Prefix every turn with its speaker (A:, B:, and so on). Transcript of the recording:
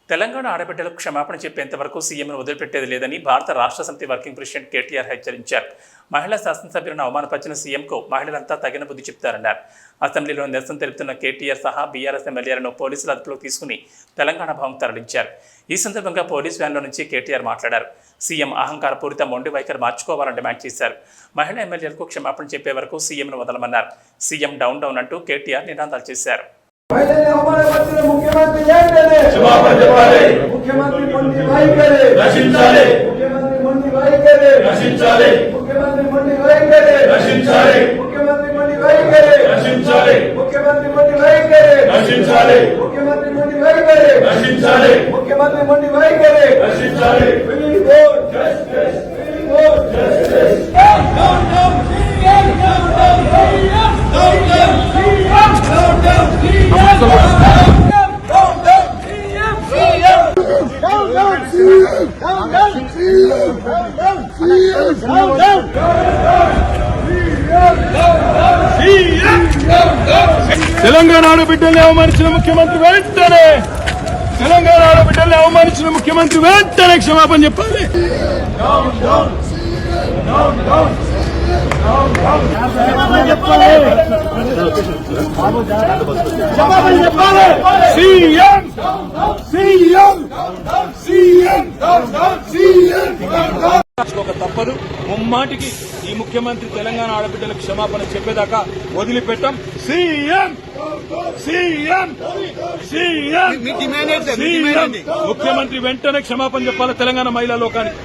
A: తెలంగాణ ఆడబిడ్డలకు క్షమాపణ చెప్పేంత వరకు సీఎంను వదిలిపెట్టేది లేదని భారత రాష్ట్ర సమితి వర్కింగ్ ప్రెసిడెంట్ కేటీఆర్ హెచ్చరించారు. మహిళా శాసనసభ్యులను అవమానపరిచిన సీఎంకు మహిళలంతా తగిన బుద్ధి చెప్తారన్నారు. అసెంబ్లీలో నిరసన తెలుపుతున్న కేటీఆర్ సహా బీఆర్ఎస్ ఎమ్మెల్యేలను పోలీసులు అదుపులోకి తీసుకుని తెలంగాణ భవన్కు తరలించారు. ఈ సందర్భంగా పోలీస్ వ్యాన్లో నుంచి కేటీఆర్ మాట్లాడారు. సీఎం అహంకారపూరిత మొండి వైఖరి మార్చుకోవాలని డిమాండ్ చేశారు. మహిళా ఎమ్మెల్యేలకు క్షమాపణ చెప్పే వరకు సీఎంను వదలమన్నారు. సీఎం డౌన్ డౌన్ అంటూ కేటీఆర్ నినాదాలు చేశారు.
B: मुख्यमंत्री मंडी भाई करे
C: रशिंचाले
B: मुख्यमंत्री मंडी भाई करे
C: रशिंचाले
B: मुख्यमंत्री मंडी भाई करे
C: रशिंचाले
B: मुख्यमंत्री मंडी भाई करे
C: रशिंचाले
B: मुख्यमंत्री मंडी भाई करे
C: रशिंचाले
B: मुख्यमंत्री मंडी भाई करे
C: रशिंचाले
B: मुख्यमंत्री मंडी भाई करे
C: रशिंचाले
B: We want justice. We want justice. Down, down, down, down, down, down, down, down, down, down,
C: Telangana ఆడబిడ్డల్ని అవమానించిన ముఖ్యమంత్రి వెంటనే తెలంగాణ ఆడబిడ్డల్ని అవమానించిన ముఖ్యమంత్రి వెంటనే క్షమాపణ చెప్పాలి. సీఎం సీఎం సీఎం ఒక తప్పదు. ముమ్మాటికి ఈ ముఖ్యమంత్రి తెలంగాణ ఆడబిడ్డలకు క్షమాపణ చెప్పేదాకా వదిలిపెట్టాం. సీఎం సీఎం సీఎం ముఖ్యమంత్రి వెంటనే క్షమాపణ చెప్పాలి తెలంగాణ మహిళా లోకానికి.